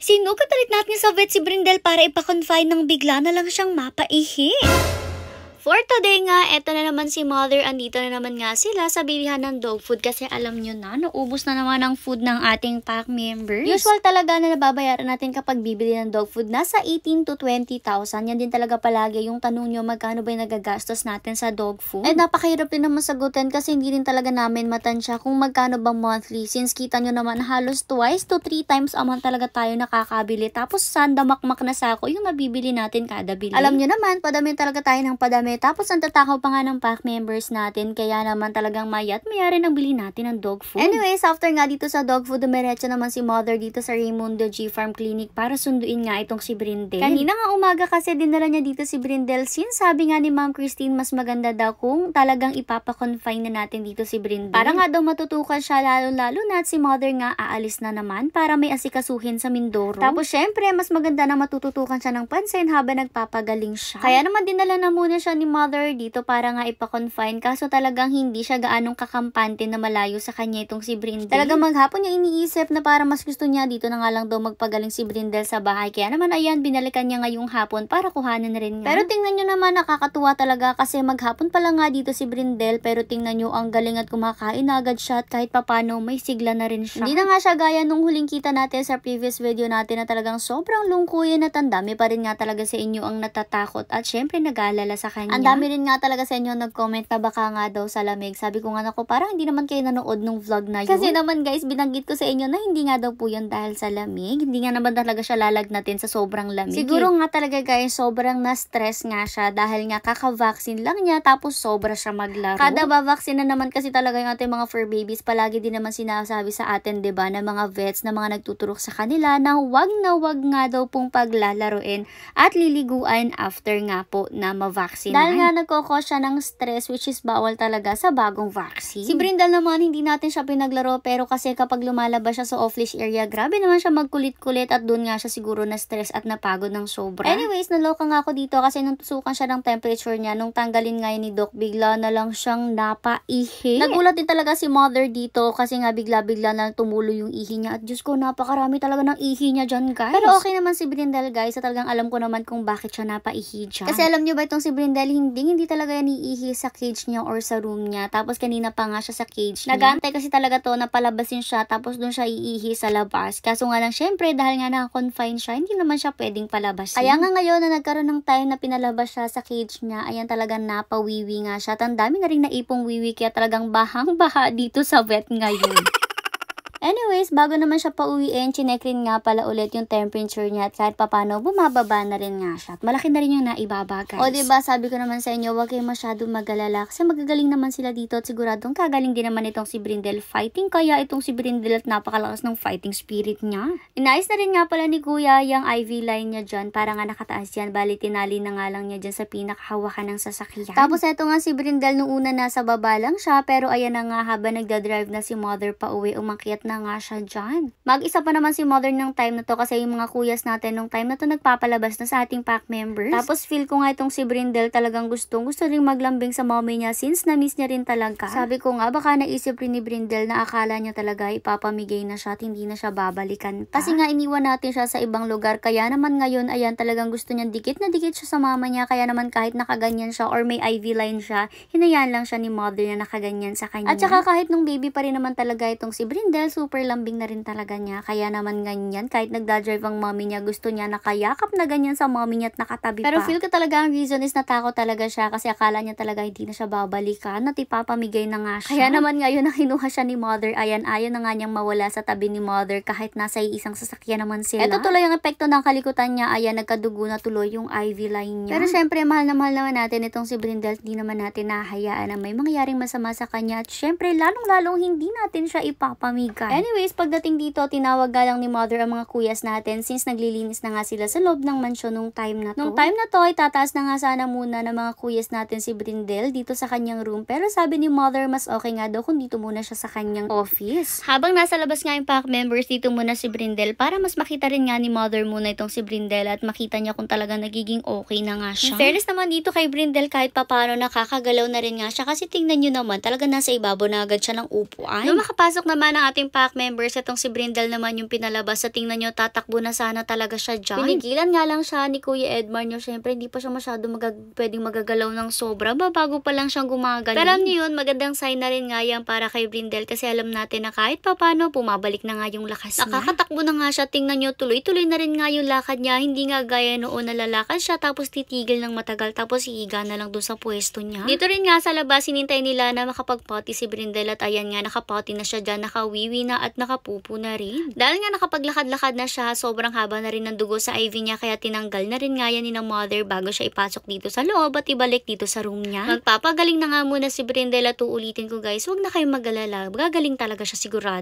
Sinugatalit natin sa vet si Brindel para ipa-confine nang bigla na lang siyang mapaihi. For today nga, eto na naman si Mother. Andito na naman nga sila sa bilihan ng dog food kasi alam nyo na, naubos na naman ang food ng ating pack members. Usual talaga na nababayaran natin kapag bibili ng dog food, nasa 18 to 20,000. Yan din talaga palagi yung tanong nyo, magkano ba yung nagagastos natin sa dog food? Eh, napakahirap din naman sagutin kasi hindi din talaga namin matansya kung magkano ba monthly. Since kita nyo naman halos twice to 3 times a month talaga tayo nakakabili. Tapos sandamakmak na sako yung nabibili natin kada bili. Alam nyo naman, padami talaga tayo ng padami. Tapos ang tatakaw pa nga ng pack members natin, kaya naman talagang mayat mayari ang bili natin ng dog food. Anyways, after nga dito sa dog food, dumiretso naman si Mother dito sa Raimundo G Farm Clinic para sunduin nga itong si Brindel. Kanina nga umaga kasi dinala niya dito si Brindel, since sabi nga ni Ma'am Christine mas maganda daw kung talagang ipapa-confine na natin dito si Brindel. Para nga daw matutukan siya, lalo na at si Mother nga aalis na naman para may asikasuhin sa Mindoro. Tapos syempre, mas maganda na matututukan siya ng pansin habang nagpapagaling siya. Kaya naman dinala na muna siya ni Mother dito para nga ipa-confine, kaso talagang hindi siya gaanong kakampante na malayo sa kanya itong si Brindel. Talagang maghapon niya iniisip na para mas gusto niya dito na nga lang daw magpagaling si Brindel sa bahay, kaya naman ayan, binalikan niya ngayong hapon para kuhanin rin niya. Pero tingnan nyo naman, nakakatuwa talaga kasi maghapon pa lang nga dito si Brindel, pero tingnan nyo ang galing at kumakain na agad siya at kahit papano may sigla na rin siya. Hindi na nga siya gaya nung huling kita natin sa previous video natin na talagang sobrang lungkuyin at ang dami pa rin nga talaga sa inyo ang natatakot at syempre nag-aalala sa kanya. Ang dami rin nga talaga sa inyo nag-comment na baka nga daw sa lamig. Sabi ko nga, naku, parang hindi naman kayo nanood nung vlog na yun. Kasi naman guys, binanggit ko sa inyo na hindi nga daw po yun dahil sa lamig. Hindi nga naman talaga siya lalagnatin sa sobrang lamig. Siguro nga talaga guys, sobrang na-stress nga siya dahil nga kaka-vaccine lang niya tapos sobra siya maglaro. Kada ba-vaccine na naman kasi talaga yung ating mga fur babies, palagi din naman sinasabi sa atin, 'di ba, na mga vets na mga nagtuturok sa kanila na wag nga daw pong paglalaruin at liliguan after nga po na ma-vaccine. Dahil nga nagkokos siya ng stress, which is bawal talaga sa bagong vaccine. Si Brindel naman, hindi natin siya pinaglaro, pero kasi kapag lumalabas siya sa off-leash area, grabe naman siya magkulit-kulit at doon nga siya siguro na stress at napagod ng sobra. Anyways, naloka nga ako dito kasi nung tusukan siya ng temperature niya, nung tanggalin nga ni Doc, bigla na lang siyang napaihi. Nagulat din talaga si Mother dito kasi nga bigla-bigla na tumulo yung ihi niya at Diyos ko, napakarami talaga ng ihi niya dyan guys. Pero okay naman si Brindel guys, at talagang alam ko naman kung bakit siya napaihi dyan. Kasi alam niyo ba itong si Brindel, hindi talaga yan iihi sa cage niya or sa room niya. Tapos kanina pa nga siya sa cage niya. Nag-aantay kasi talaga to na palabasin siya tapos doon siya iihi sa labas. Kaso nga lang syempre dahil nga naka-confine siya, hindi naman siya pwedeng palabasin. Kaya nga ngayon na nagkaroon ng time na pinalabas siya sa cage niya, ayan talagang napawiwi nga siya. At ang dami na rin naipong wiwi kaya talagang bahang-baha dito sa vet ngayon. Anyways, bago naman siya pauwiin, chinek rin nga pala ulit yung temperature niya at kahit papano bumababa na rin nga siya. At malaki na rin yung naibaba guys. O diba, sabi ko naman sa inyo, huwag kayo masyadong mag-alala kasi magagaling naman sila dito at siguradong kagaling din naman itong si Brindel fighting. Kaya itong si Brindel at napakalakas ng fighting spirit niya. Inayos na rin nga pala ni Kuya yung IV line niya dyan para nga nakataas yan. Bali, tinali na nga lang niya dyan sa pinakahawakan ng sasakyan. Tapos eto nga si Brindel nung una nasa baba lang siya, pero ayan na nga habang nagdadrive na si Mother pa uwi, umakyat na nga siya dyan. Mag-isa pa naman si Mother ng time na to kasi yung mga kuyas natin nung time na to nagpapalabas na sa ating pack members. Tapos feel ko nga itong si Brindel talagang gusto rin maglambing sa mommy niya since na-miss niya rin talaga. Sabi ko nga baka naisip rin ni Brindel na akala niya talaga ipapamigay na siya at hindi na siya babalikan pa. Kasi nga iniwan natin siya sa ibang lugar, kaya naman ngayon ayan talagang gusto niya dikit na dikit siya sa mama niya, kaya naman kahit nakaganyan siya or may IV line siya, hinayaan lang siya ni Mother na nakaganyan sa kanya. At saka kahit nung baby pa rin naman talaga itong si Brindel, super lambing na rin talaga niya. Kaya naman ganyan, kahit nagdadrive ang mommy niya, gusto niya nakayakap na ganyan sa mommy niya at nakatabi pa. Pero feel ko talaga ang reason is natakot talaga siya kasi akala niya talaga hindi na siya babalikan at ipapamigay na nga siya. Kaya naman ngayon na kinuha siya ni Mother, ayan, ayaw na nga niyang mawala sa tabi ni Mother kahit nasa isang sasakyan naman sila. Ito tuloy ang epekto ng kalikutan niya, ayan, nagkadugo na tuloy yung IV line niya. Pero syempre, mahal na mahal naman natin itong si Brindel, hindi naman natin nahahayaan na may mangyaring masama sa kanya at syempre, lalong-lalong hindi natin siya ipapamigay. Anyways, pagdating dito, tinawag nga lang ni Mother ang mga kuyas natin since naglilinis na nga sila sa loob ng mansyon nung time na to. Nung time na to, ay tataas na nga sana muna ng mga kuyas natin si Brindel dito sa kanyang room. Pero sabi ni Mother, mas okay nga daw kung dito muna siya sa kanyang office. Habang nasa labas nga yung pack members, dito muna si Brindel para mas makita rin nga ni Mother muna itong si Brindel at makita niya kung talagang nagiging okay na nga siya. In fairness naman dito kay Brindel, kahit papano nakakagalaw na rin nga siya kasi tingnan nyo naman, talaga nasa ibabaw na agad siya ng upuan. Nung makapasok naman ang ating pack members, itong si Brindel naman yung pinalabas. Sa tingnan nyo, tatakbo na sana talaga siya dyan. Pinigilan nga lang siya ni Kuya Edmar nyo. Syempre, hindi pa siya masyado pwedeng magagalaw ng sobra. Bago pa lang siyang gumagaling. Pero alam niyo yun, magandang sign na rin nga yan para kay Brindel kasi alam natin na kahit papano, pumabalik na nga yung lakas niya. Nakakatakbo na nga siya. Tingnan nyo, tuloy-tuloy na rin nga yung lakad niya. Hindi nga gaya noon na lalakad siya tapos titigil ng matagal tapos hihiga na lang dun sa pwesto niya. Dito rin nga sa labas, hinintay nila na makapagpoti si Brindel at ayan nga, nakapoti na siya dyan, nakawiwi na at nakapupo na rin. Dahil nga nakapaglakad-lakad na siya, sobrang haba na rin ng dugo sa IV niya kaya tinanggal na rin nga yan ni na mother bago siya ipasok dito sa loob at ibalik dito sa room niya. Magpapagaling na nga muna si Brindel at uulitin ko guys, huwag na kayong mag-alala, gagaling talaga siya sigurado.